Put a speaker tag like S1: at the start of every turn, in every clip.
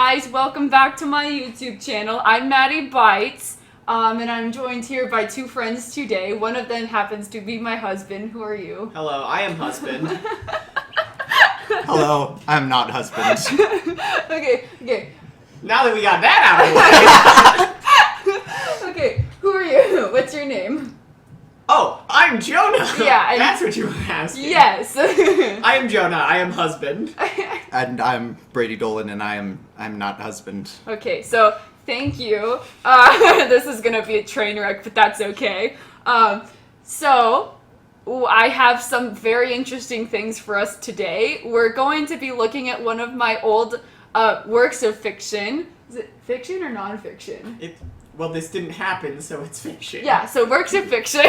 S1: guys, welcome back to my YouTube channel. I'm Maddie Bites, and I'm joined here by two friends today. One of them happens to be my husband. Who are you?
S2: Hello, I am husband.
S3: Hello, I'm not husband.
S1: Okay.
S2: Now that we got that out of the way.
S1: Okay, who are you? What's your name?
S2: Oh, I'm Jonah.
S1: Yeah,
S2: that's what you were asking.
S1: Yes.
S2: I am Jonah. I am husband.
S3: And I'm Brady Dolan, and I'm not husband.
S1: Okay, so thank you. This is gonna be a train wreck, but that's okay. So I have some very interesting things for us today. We're going to be looking at one of my old works of fiction. Is it fiction or nonfiction?
S2: Well, this didn't happen, so it's fiction.
S1: Yeah, so works of fiction.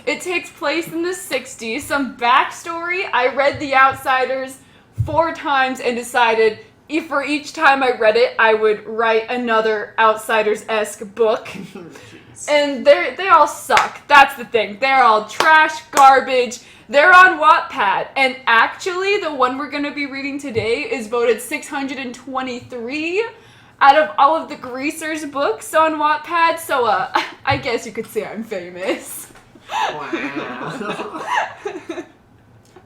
S1: It takes place in the 60s. Some backstory. I read The Outsiders 4 times and decided for each time I read it, I would write another Outsiders-esque book. And they all suck. That's the thing. They're all trash, garbage. They're on Wattpad. And actually, the one we're going to be reading today is voted 623 out of all of the Greasers books on Wattpad. So, I guess you could say I'm famous.
S2: Wow.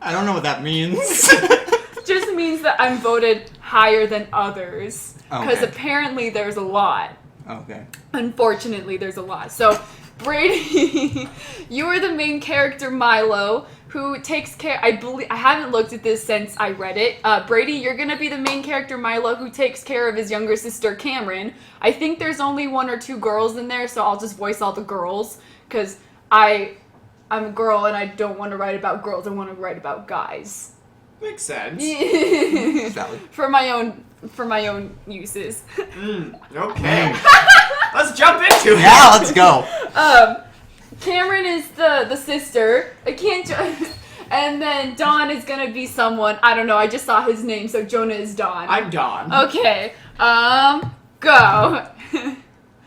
S3: I don't know what that means.
S1: Just means that I'm voted higher than others. Because
S3: Okay.
S1: apparently there's a lot.
S3: Okay.
S1: Unfortunately, there's a lot. So, Brady, you are the main character, Milo, who takes care... I haven't looked at this since I read it. Brady, you're going to be the main character, Milo, who takes care of his younger sister, Cameron. I think there's only 1 or 2 girls in there, so I'll just voice all the girls. Because I'm a girl, and I don't want to write about girls. I want to write about guys.
S2: Makes sense.
S3: Valid.
S1: For my own uses.
S2: Okay. Let's jump into it.
S3: Yeah, let's go.
S1: Cameron is the sister. I can't. And then Dawn is gonna be someone. I don't know. I just saw his name, so Jonah is Dawn.
S2: I'm Dawn.
S1: Okay. Go.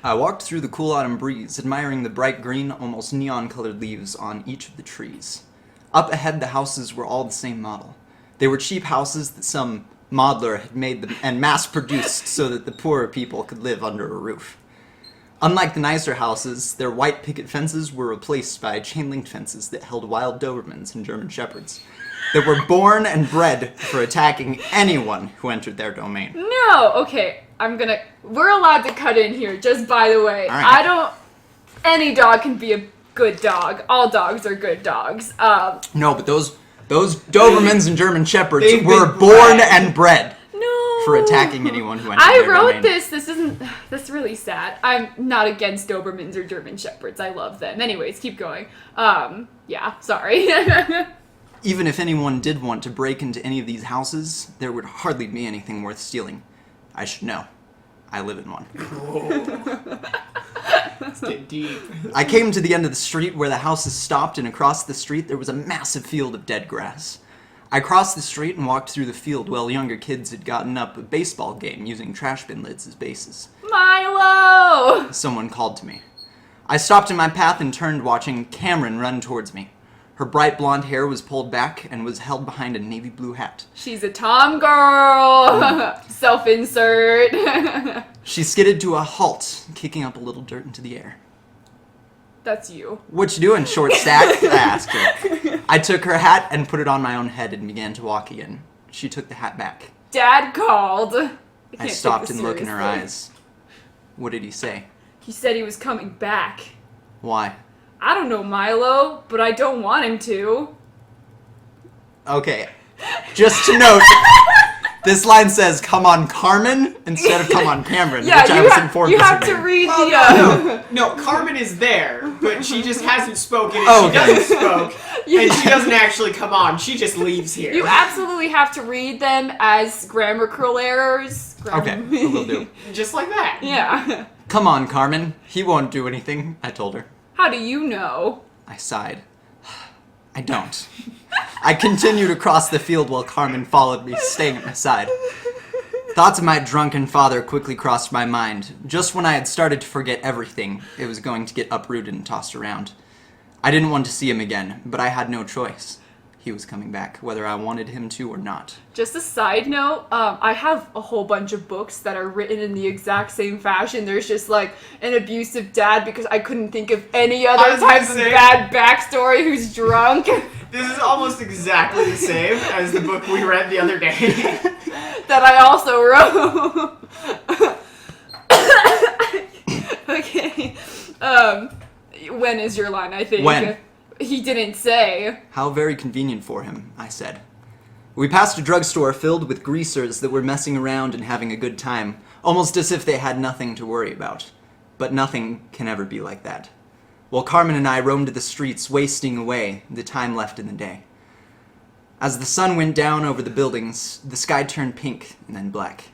S3: I walked through the cool autumn breeze, admiring the bright green, almost neon-colored leaves on each of the trees. Up ahead, the houses were all the same model. They were cheap houses that some modeler had made them and mass-produced so that the poorer people could live under a roof. Unlike the nicer houses, their white picket fences were replaced by chain-link fences that held wild Dobermans and German Shepherds that were born and bred for attacking anyone who entered their domain.
S1: No. Okay. We're allowed to cut in here. Just by the way,
S3: All right.
S1: Any dog can be a good dog. All dogs are good dogs.
S3: No, but those Dobermans and German Shepherds
S2: They've
S3: were
S2: been
S3: born
S2: bred.
S3: and bred
S1: No.
S3: for attacking anyone who entered
S1: I
S3: their
S1: wrote
S3: domain.
S1: this. That's really sad. I'm not against Dobermans or German Shepherds. I love them. Anyways, keep going. Yeah, sorry.
S3: Even if anyone did want to break into any of these houses, there would hardly be anything worth stealing. I should know. I live in one.
S2: Let's get deep.
S3: I came to the end of the street where the houses stopped, and across the street there was a massive field of dead grass. I crossed the street and walked through the field while younger kids had gotten up a baseball game using trash bin lids as bases.
S1: Milo!
S3: Someone called to me. I stopped in my path and turned, watching Cameron run towards me. Her bright blonde hair was pulled back and was held behind a navy blue hat.
S1: She's a tom girl! Self-insert.
S3: She skidded to a halt, kicking up a little dirt into the air.
S1: That's you.
S3: "What you doing, short stack?" I asked her. I took her hat and put it on my own head and began to walk again. She took the hat back.
S1: Dad called. I
S3: I
S1: can't
S3: stopped
S1: take
S3: and
S1: this
S3: looked in her
S1: seriously.
S3: eyes. What did he say?
S1: He said he was coming back.
S3: Why?
S1: I don't know, Milo, but I don't want him to.
S3: Okay. Just to note, this line says, "Come on, Carmen," instead of "Come on, Cameron,"
S1: Yeah,
S3: which I was informed
S1: you
S3: was her
S1: have to
S3: name.
S1: read
S2: Well,
S1: the.
S2: No, Carmen is there, but she just hasn't spoken. And
S3: Oh,
S2: she
S3: okay.
S2: doesn't spoke, and she doesn't actually come on. She just leaves here.
S1: You absolutely have to read them as grammatical errors.
S3: Okay, will do.
S2: Just like that.
S1: Yeah.
S3: "Come on, Carmen. He won't do anything," I told her.
S1: How do you know?
S3: I sighed. I don't. I continued across the field while Carmen followed me, staying at my side. Thoughts of my drunken father quickly crossed my mind. Just when I had started to forget everything, it was going to get uprooted and tossed around. I didn't want to see him again, but I had no choice. he was coming back, whether I wanted him to or not.
S1: Just a side note, I have a whole bunch of books that are written in the exact same fashion. There's just like an abusive dad because I couldn't think of any other type of bad backstory who's drunk.
S2: This is almost exactly the same as the book we read the other day.
S1: That I also wrote. Okay. When is your line, I think?
S3: When?
S1: He didn't say.
S3: How very convenient for him, I said. We passed a drugstore filled with greasers that were messing around and having a good time, almost as if they had nothing to worry about. But nothing can ever be like that. While Carmen and I roamed the streets, wasting away the time left in the day. As the sun went down over the buildings, the sky turned pink and then black.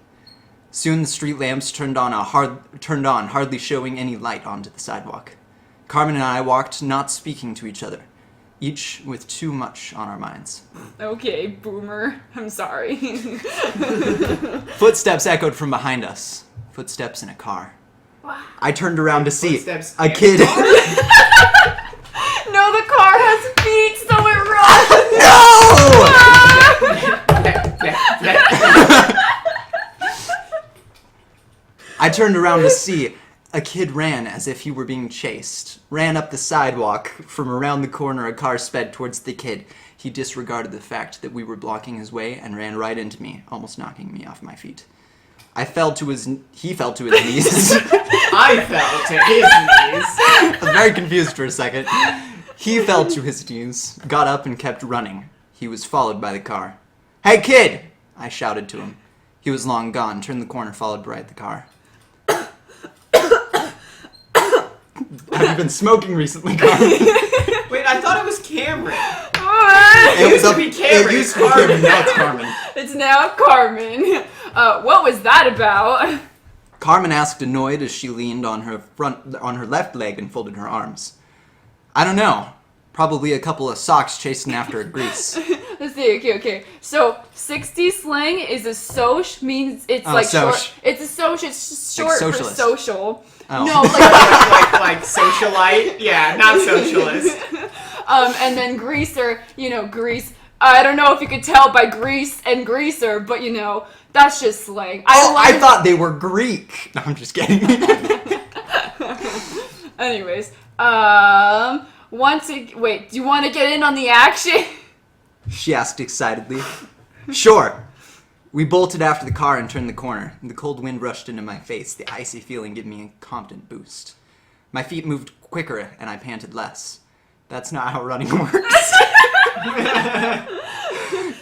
S3: Soon the street lamps turned on, hardly showing any light onto the sidewalk. Carmen and I walked, not speaking to each other, each with too much on our minds.
S1: Okay, boomer. I'm sorry.
S3: Footsteps echoed from behind us. Footsteps in a car.
S1: Wow.
S3: I turned around to see
S2: Footsteps
S3: a
S2: in a
S3: kid.
S1: No, the car has feet, so it runs.
S3: I turned around to see a kid ran as if he were being chased. Ran up the sidewalk. From around the corner, a car sped towards the kid. He disregarded the fact that we were blocking his way and ran right into me, almost knocking me off my feet. He fell to his knees.
S2: I fell to his knees.
S3: I was very confused for a second. He fell to his knees, got up and kept running. He was followed by the car. "Hey kid!" I shouted to him. He was long gone, turned the corner, followed by the car. Have you been smoking recently, Carmen?
S2: Wait, I thought it was Cameron.
S3: It
S2: used to be Cameron.
S3: It used to be Cameron, now it's Carmen.
S1: It's now Carmen. What was that about?
S3: Carmen asked, annoyed, as she leaned on her left leg and folded her arms. I don't know. Probably a couple of socks chasing after a grease.
S1: Let's see. Okay. So 60 slang is a soch, means it's like
S3: soch.
S1: short. It's a soch. It's just short for
S3: socialist.
S1: social.
S3: Oh.
S1: No,
S2: like socialite? Yeah, not socialist.
S1: And then greaser, grease. I don't know if you could tell by grease and greaser, but that's just slang.
S3: I thought they were Greek. No, I'm just kidding.
S1: Anyways, wait, do you want to get in on the action?
S3: She asked excitedly. Sure. We bolted after the car and turned the corner. The cold wind rushed into my face, the icy feeling giving me a confident boost. My feet moved quicker and I panted less. That's not how running works.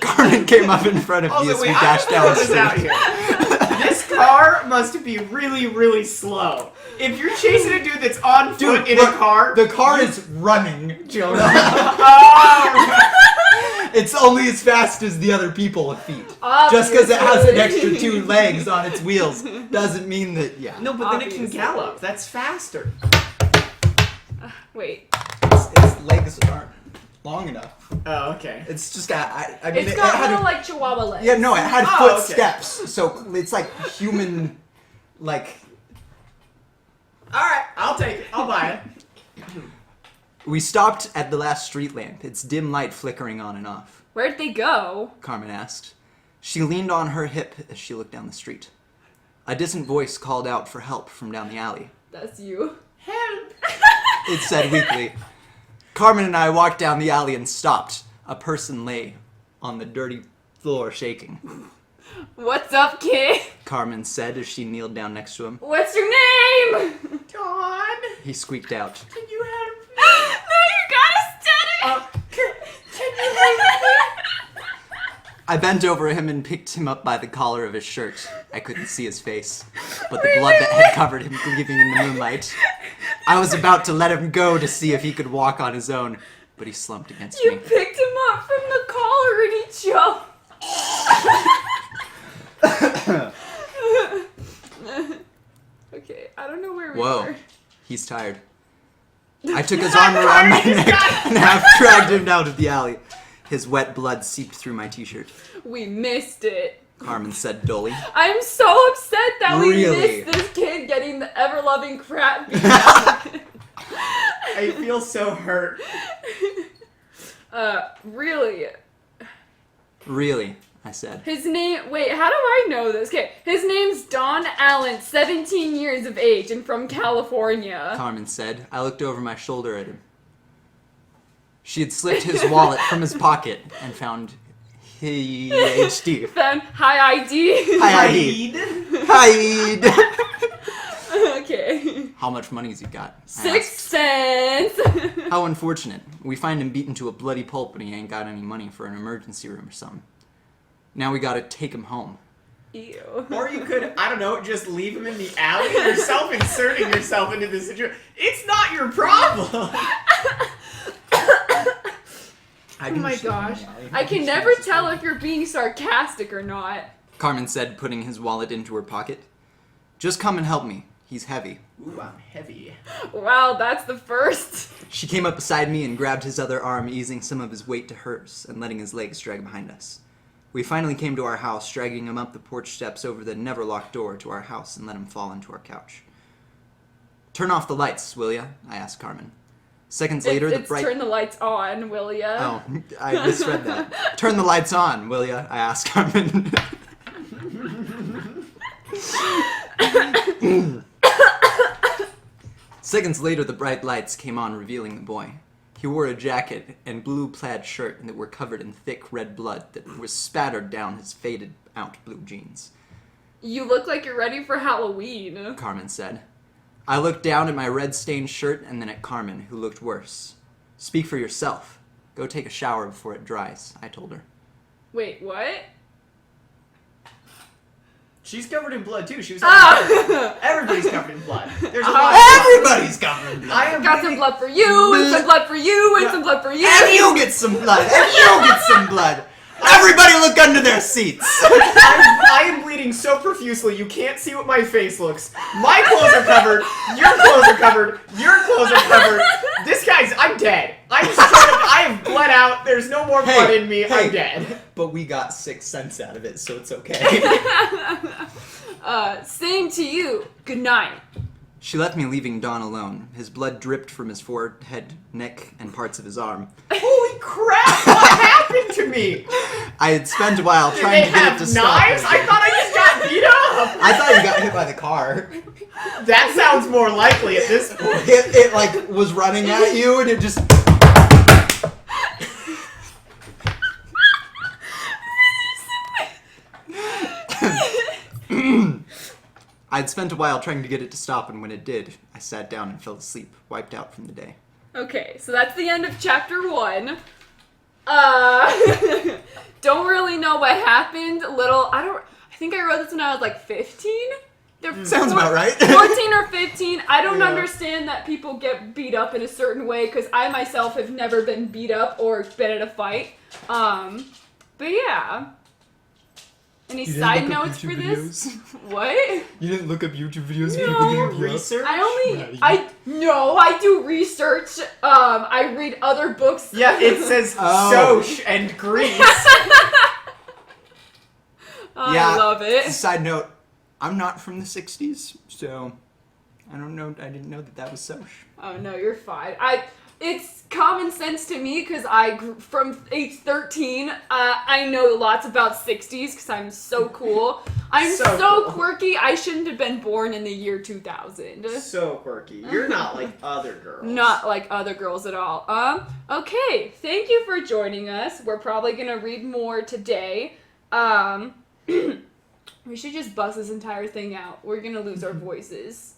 S3: Carmen came up in front of me as we dashed down the street.
S2: This car must be really, really slow. If you're chasing a dude that's on foot in a car...
S3: The car is running, Jonah.
S2: Oh!
S3: It's only as fast as the other people with feet.
S1: Obviously.
S3: Just because it has an extra 2 legs on its wheels doesn't mean that,
S2: No, but then it can
S1: Obviously.
S2: gallop. That's faster.
S1: Wait.
S3: Its legs aren't long enough.
S2: Oh, okay.
S3: It's just got, I mean,
S1: It's
S3: it
S1: got
S3: had
S1: little like chihuahua legs.
S3: Yeah, no, it had
S2: Oh,
S3: footsteps, so it's like human, like...
S2: Alright, I'll take it. I'll buy it.
S3: We stopped at the last street lamp, its dim light flickering on and off.
S1: Where'd they go?
S3: Carmen asked. She leaned on her hip as she looked down the street. A distant voice called out for help from down the alley.
S1: That's you.
S2: Help!
S3: It said weakly. Carmen and I walked down the alley and stopped. A person lay on the dirty floor shaking.
S1: What's up, kid?
S3: Carmen said as she kneeled down next to him.
S1: What's your name?
S2: Dawn!
S3: He squeaked out.
S2: Can you help me?
S1: No, you gotta stutter.
S2: Can you help me?
S3: I bent over him and picked him up by the collar of his shirt. I couldn't see his face, but the blood that had covered him gleaming in the moonlight. I was about to let him go to see if he could walk on his own, but he slumped against
S1: You
S3: me.
S1: picked him up from the collar and he jumped. Okay, I don't know where we
S3: Whoa,
S1: were.
S3: he's tired. I took his arm around my neck and half dragged him out of the alley. His wet blood seeped through my t-shirt.
S1: We missed it.
S3: Carmen said dully.
S1: I'm so upset that we
S3: Really?
S1: missed this kid getting the ever-loving crap beat out of him.
S2: I feel so hurt.
S1: Really?
S3: Really, I said.
S1: His name, wait, how do I know this? Okay, his name's Don Allen, 17 years of age, and from California.
S3: Carmen said. I looked over my shoulder at him. She had slipped his wallet from his pocket and found HD.
S1: Found high ID.
S3: High ID. Hide.
S1: Okay.
S3: How much money's he got?
S1: 6 cents.
S3: How unfortunate. We find him beaten to a bloody pulp and he ain't got any money for an emergency room or something. Now we gotta take him home.
S1: Ew.
S2: Or you could, I don't know, just leave him in the alley. You're self-inserting yourself into this situation. It's not your problem.
S1: Oh my gosh. I can never tell if you're being sarcastic or not.
S3: Carmen said, putting his wallet into her pocket. Just come and help me. He's heavy.
S2: Ooh, I'm heavy.
S1: Wow, that's the first.
S3: She came up beside me and grabbed his other arm, easing some of his weight to hers and letting his legs drag behind us. We finally came to our house, dragging him up the porch steps over the never-locked door to our house and let him fall into our couch. Turn off the lights, will ya? I asked Carmen. Seconds later,
S1: It's turn the lights on, will ya?
S3: Oh, I misread that. Turn the lights on, will ya? I asked Carmen. Seconds later, the bright lights came on, revealing the boy. He wore a jacket and blue plaid shirt that were covered in thick red blood that was spattered down his faded-out blue jeans.
S1: You look like you're ready for Halloween.
S3: Carmen said. I looked down at my red-stained shirt and then at Carmen, who looked worse. Speak for yourself. Go take a shower before it dries, I told her.
S1: Wait, what?
S2: She's covered in blood too. She was everybody's covered in blood. There's a lot of
S3: Everybody's covered in blood.
S2: I am
S1: Got some blood for you, and some blood for you, and some blood for you.
S3: And you get some blood. And you get some blood. Everybody look under their seats.
S2: I am bleeding so profusely you can't see what my face looks. My clothes are covered. Your clothes are covered. Your clothes are covered. This guy's. I'm dead. I have bled out. There's no more blood in me. I'm dead.
S3: But we got 6 cents out of it, so it's okay.
S1: Same to you. Good night.
S3: She left me, leaving Don alone. His blood dripped from his forehead, neck, and parts of his arm.
S2: Holy crap! What happened to me?
S3: I had spent a while
S2: Did
S3: trying
S2: they
S3: to get
S2: have
S3: it to stop.
S2: knives? I thought I just got beat up.
S3: I thought you got hit by the car.
S2: That sounds more likely at this point.
S3: It like was running at you, and it just. I'd spent a while trying to get it to stop, and when it did, I sat down and fell asleep, wiped out from the day.
S1: Okay, so that's the end of chapter 1. Don't really know what happened. I think I wrote this when I was like 15?
S3: Sounds about right.
S1: 14 or 15. I don't
S2: Yeah.
S1: understand that people get beat up in a certain way, because I myself have never been beat up or been in a fight. But yeah. Any side notes for this? What?
S3: You didn't look up YouTube videos
S1: of people
S2: Your research?
S1: I do research. I read other books.
S2: Yeah, it says
S3: Oh.
S2: Soch and Greece.
S1: I love it.
S3: Side note, I'm not from the 60s, so I don't know. I didn't know that was Soch.
S1: Oh no, you're fine. It's common sense to me because I grew from age 13. I know lots about 60s because I'm so cool. I'm
S2: So
S1: so
S2: cool.
S1: quirky. I shouldn't have been born in the year 2000.
S2: So quirky. You're not like other girls.
S1: Not like other girls at all. Okay. Thank you for joining us. We're probably gonna read more today. We should just bust this entire thing out. We're gonna lose our voices.